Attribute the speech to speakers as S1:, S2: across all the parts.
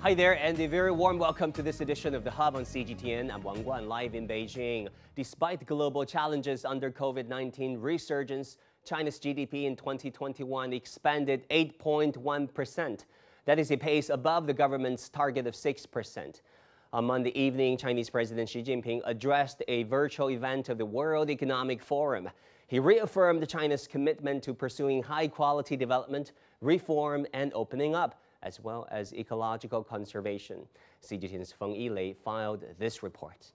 S1: Hi there, and a very warm welcome to this edition of The Hub on CGTN. I'm Wang Guan, live in Beijing. Despite global challenges under COVID-19 resurgence, China's GDP in 2021 expanded 8.1%. That is a pace above the government's target of 6%. On Monday evening, Chinese President Xi Jinping addressed a virtual event of the World Economic Forum. He reaffirmed China's commitment to pursuing high-quality development, reform, and opening up, as well as ecological conservation. CGTN's Feng Yilei filed this report.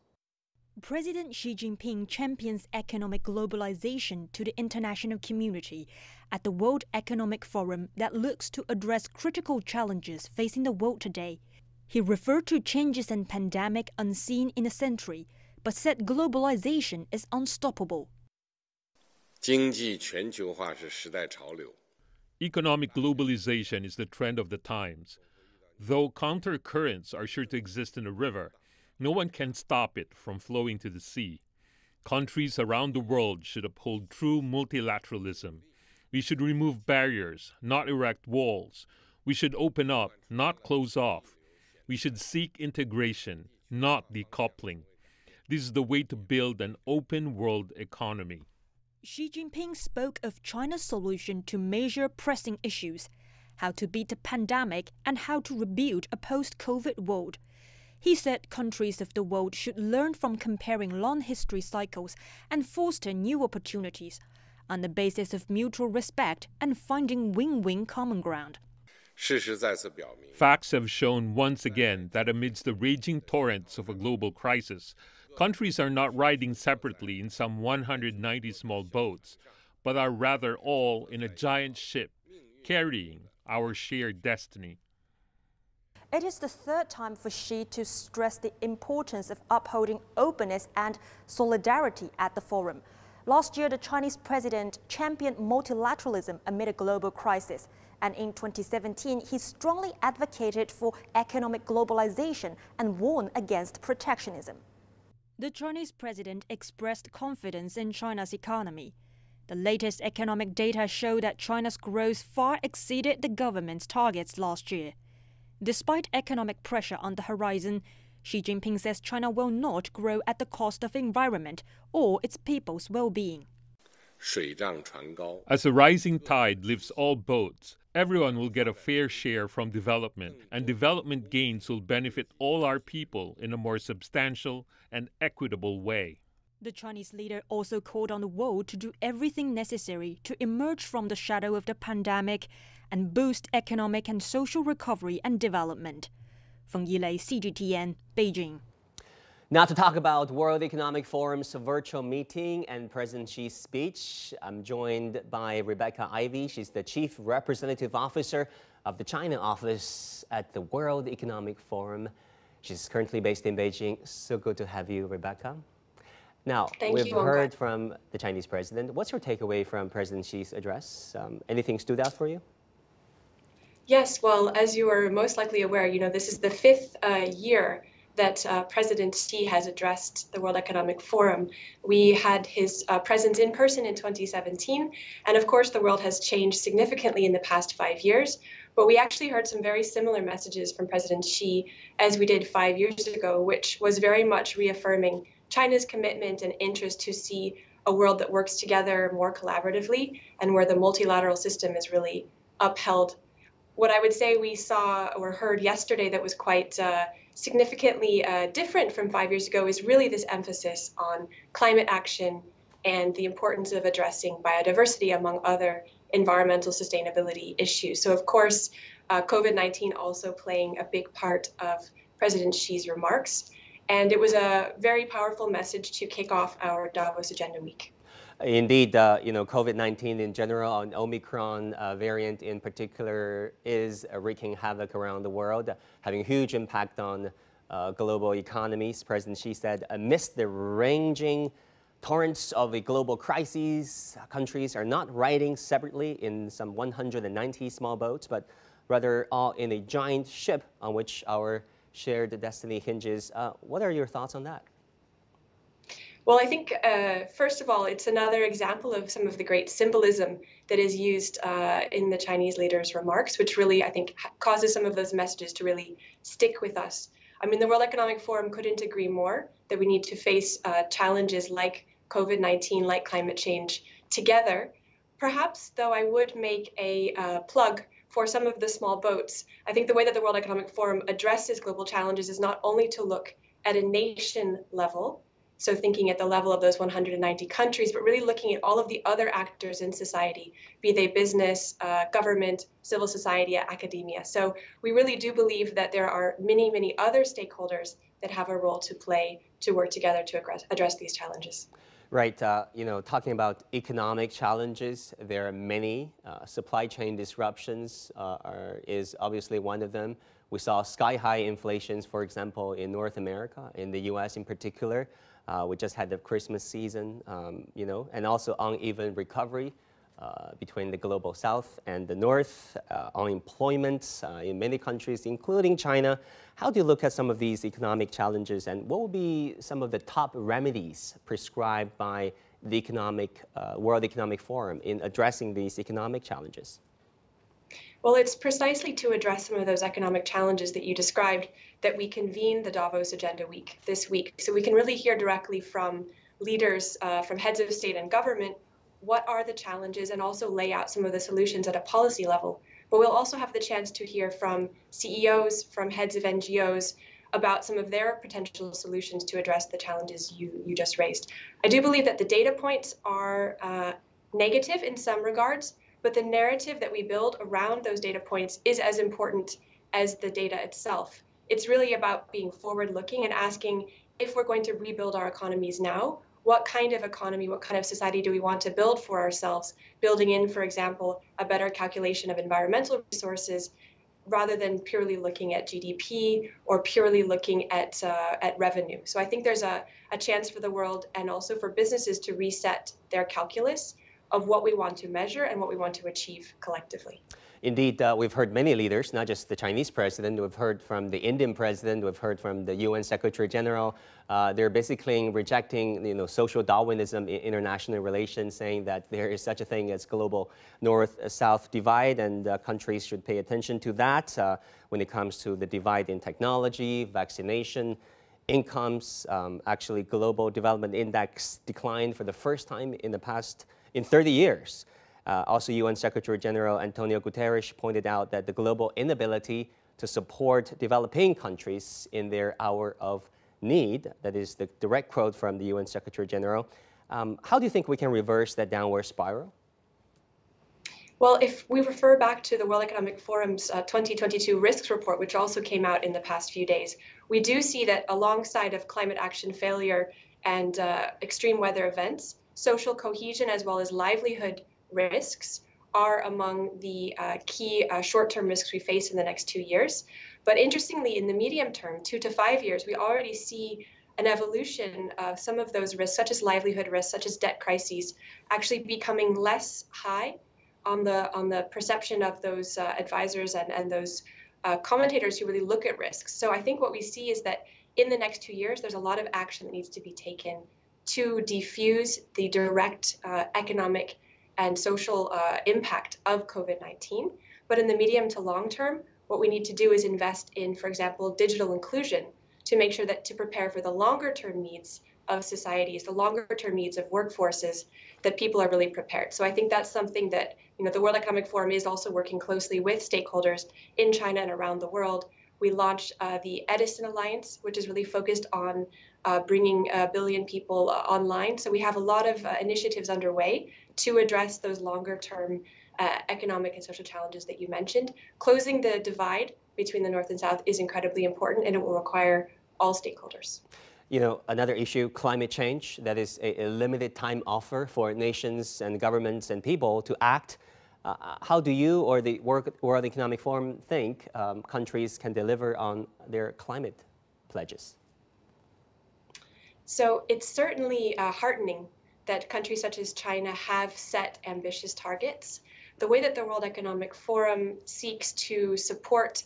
S2: President Xi Jinping champions economic globalization to the international community at the World Economic Forum that looks to address critical challenges facing the world today. He referred to changes and pandemic unseen in a century, but said globalization is unstoppable.
S3: 经济全球化是时代潮流。
S4: Economic globalization is the trend of the times. Though counter currents are sure to exist in a river, no one can stop it from flowing to the sea. Countries around the world should uphold true multilateralism. We should remove barriers, not erect walls. We should open up, not close off. We should seek integration, not decoupling. This is the way to build an open world economy.
S2: Xi Jinping spoke of China's solution to major pressing issues, how to beat the pandemic and how to rebuild a post-COVID world. He said countries of the world should learn from comparing long history cycles and foster new opportunities on the basis of mutual respect and finding win-win common ground.
S4: Facts have shown once again that amidst the raging torrents of a global crisis, countries are not riding separately in some 190 small boats, but are rather all in a giant ship, carrying our shared destiny.
S2: It is the third time for Xi to stress the importance of upholding openness and solidarity at the forum. Last year, the Chinese president championed multilateralism amid a global crisis. And in 2017, he strongly advocated for economic globalization and warned against protectionism. The Chinese president expressed confidence in China's economy. The latest economic data show that China's growth far exceeded the government's targets last year. Despite economic pressure on the horizon, Xi Jinping says China will not grow at the cost of environment or its people's well-being.
S4: As a rising tide lifts all boats, everyone will get a fair share from development, and development gains will benefit all our people in a more substantial and equitable way.
S2: The Chinese leader also called on the world to do everything necessary to emerge from the shadow of the pandemic and boost economic and social recovery and development. Feng Yilei, CGTN, Beijing.
S1: Now to talk about World Economic Forum's virtual meeting and President Xi's speech, I'm joined by Rebecca Ivey. She's the Chief Representative Officer of the China office at the World Economic Forum. She's currently based in Beijing. So good to have you, Rebecca. Now, we've heard from the Chinese president. What's your takeaway from President Xi's address? Anything stood out for you?
S5: Yes, well, as you are most likely aware, this is the fifth year that President Xi has addressed the World Economic Forum. We had his presence in person in 2017, and of course the world has changed significantly in the past 5 years, but we actually heard some very similar messages from President Xi as we did 5 years ago, which was very much reaffirming China's commitment and interest to see a world that works together more collaboratively and where the multilateral system is really upheld. What I would say we saw or heard yesterday that was quite significantly different from 5 years ago is really this emphasis on climate action and the importance of addressing biodiversity, among other environmental sustainability issues. So, of course, COVID-19 also playing a big part of President Xi's remarks. And it was a very powerful message to kick off our Davos Agenda Week.
S1: Indeed, COVID-19 in general, and Omicron variant in particular, is wreaking havoc around the world, having a huge impact on global economies. President Xi said, amidst the ranging torrents of a global crisis, countries are not riding separately in some 190 small boats, but rather all in a giant ship on which our shared destiny hinges. What are your thoughts on that?
S5: Well, I think, first of all, it's another example of some of the great symbolism that is used in the Chinese leaders' remarks, which really, I think, causes some of those messages to really stick with us. I mean, the World Economic Forum couldn't agree more that we need to face challenges like COVID-19, like climate change together. Perhaps, though, I would make a plug for some of the small boats. I think the way that the World Economic Forum addresses global challenges is not only to look at a nation level, so thinking at the level of those 190 countries, but really looking at all of the other actors in society, be they business, government, civil society, academia. So we really do believe that there are many, many other stakeholders that have a role to play to work together to address these challenges.
S1: Right, talking about economic challenges, there are many. Supply chain disruptions is obviously one of them. We saw sky-high inflations, for example, in North America, in the US in particular. We just had the Christmas season, and also uneven recovery between the global south and the north, unemployment in many countries, including China. How do you look at some of these economic challenges, and what will be some of the top remedies prescribed by the World Economic Forum in addressing these economic challenges?
S5: Well, it's precisely to address some of those economic challenges that you described that we convene the Davos Agenda Week this week. So we can really hear directly from leaders, from heads of state and government, what are the challenges, and also lay out some of the solutions at a policy level. But we'll also have the chance to hear from CEOs, from heads of NGOs, about some of their potential solutions to address the challenges you just raised. I do believe that the data points are negative in some regards, but the narrative that we build around those data points is as important as the data itself. It's really about being forward-looking and asking, if we're going to rebuild our economies now, what kind of economy, what kind of society do we want to build for ourselves, building in, for example, a better calculation of environmental resources, rather than purely looking at GDP or purely looking at revenue. So I think there's a chance for the world and also for businesses to reset their calculus of what we want to measure and what we want to achieve collectively.
S1: Indeed, we've heard many leaders, not just the Chinese president. We've heard from the Indian president. We've heard from the UN Secretary General. They're basically rejecting, social Darwinism in international relations, saying that there is such a thing as global north-south divide, and countries should pay attention to that when it comes to the divide in technology, vaccination, incomes. Actually, global development index declined for the first time in 30 years. Also, UN Secretary General Antonio Guterres pointed out that the global inability to support developing countries in their hour of need, that is the direct quote from the UN Secretary General. How do you think we can reverse that downward spiral?
S5: Well, if we refer back to the World Economic Forum's 2022 risks report, which also came out in the past few days, we do see that alongside of climate action failure and extreme weather events, social cohesion as well as livelihood risks are among the key short-term risks we face in the next 2 years. But interestingly, in the medium term, 2 to 5 years, we already see an evolution of some of those risks, such as livelihood risks, such as debt crises, actually becoming less high on the perception of those advisors and those commentators who really look at risks. So I think what we see is that in the next 2 years, there's a lot of action that needs to be taken to defuse the direct economic and social impact of COVID-19. But in the medium to long term, what we need to do is invest in, for example, digital inclusion to make sure that to prepare for the longer term needs of societies, the longer term needs of workforces, that people are really prepared. So I think that's something that the World Economic Forum is also working closely with stakeholders in China and around the world. We launched the Edison Alliance, which is really focused on bringing 1 billion people online. So we have a lot of initiatives underway to address those longer term economic and social challenges that you mentioned. Closing the divide between the North and South is incredibly important, and it will require all stakeholders.
S1: Another issue, climate change, that is a limited time offer for nations and governments and people to act. How do you or the World Economic Forum think countries can deliver on their climate pledges?
S5: So it's certainly heartening that countries such as China have set ambitious targets. The way that the World Economic Forum seeks to support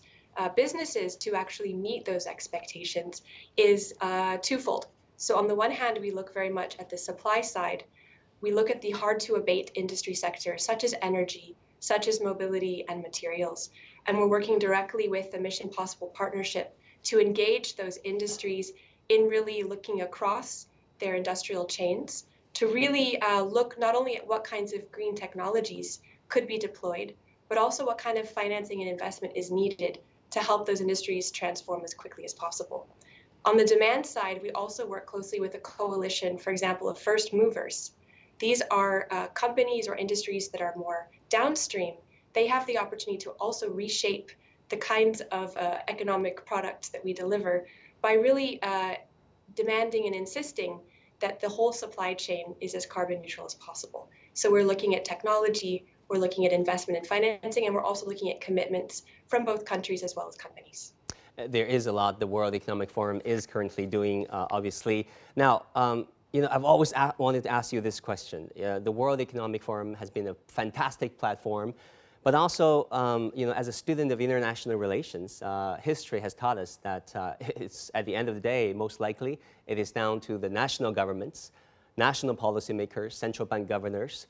S5: businesses to actually meet those expectations is twofold. So on the one hand, we look very much at the supply side. We look at the hard-to-abate industry sectors, such as energy, such as mobility and materials. And we're working directly with the Mission Possible Partnership to engage those industries in really looking across their industrial chains to really look not only at what kinds of green technologies could be deployed, but also what kind of financing and investment is needed to help those industries transform as quickly as possible. On the demand side, we also work closely with a coalition, for example, of first movers. These are companies or industries that are more downstream. They have the opportunity to also reshape the kinds of economic products that we deliver by really demanding and insisting that the whole supply chain is as carbon neutral as possible. So we're looking at technology, we're looking at investment and financing, and we're also looking at commitments from both countries as well as companies.
S1: There is a lot the World Economic Forum is currently doing, obviously. Now, I've always wanted to ask you this question. The World Economic Forum has been a fantastic platform, but also, as a student of international relations, history has taught us that it's at the end of the day, most likely, it is down to the national governments, national policymakers, central bank governors,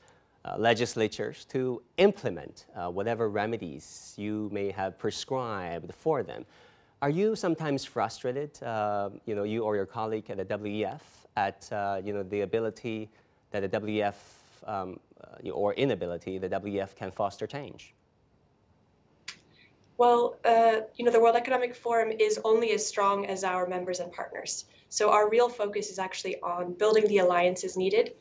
S1: legislatures to implement whatever remedies you may have prescribed for them. Are you sometimes frustrated, you or your colleague at the WEF, at the ability that the WEF or inability the WEF can foster change?
S5: Well, the World Economic Forum is only as strong as our members and partners. So our real focus is actually on building the alliances needed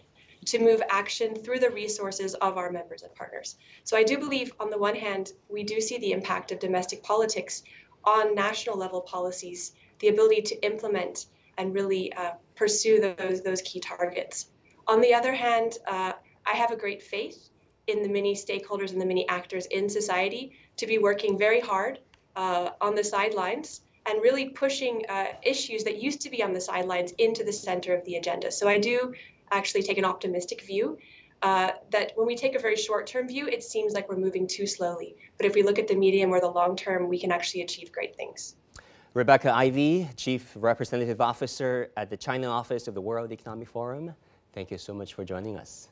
S5: to move action through the resources of our members and partners. So I do believe, on the one hand, we do see the impact of domestic politics on national level policies, the ability to implement and really pursue those key targets. On the other hand, I have a great faith in the many stakeholders and the many actors in society to be working very hard on the sidelines and really pushing issues that used to be on the sidelines into the center of the agenda. So I do actually take an optimistic view that when we take a very short-term view, it seems like we're moving too slowly. But if we look at the medium or the long term, we can actually achieve great things.
S1: Rebecca Ivey, Chief Representative Officer at the China Office of the World Economic Forum, thank you so much for joining us.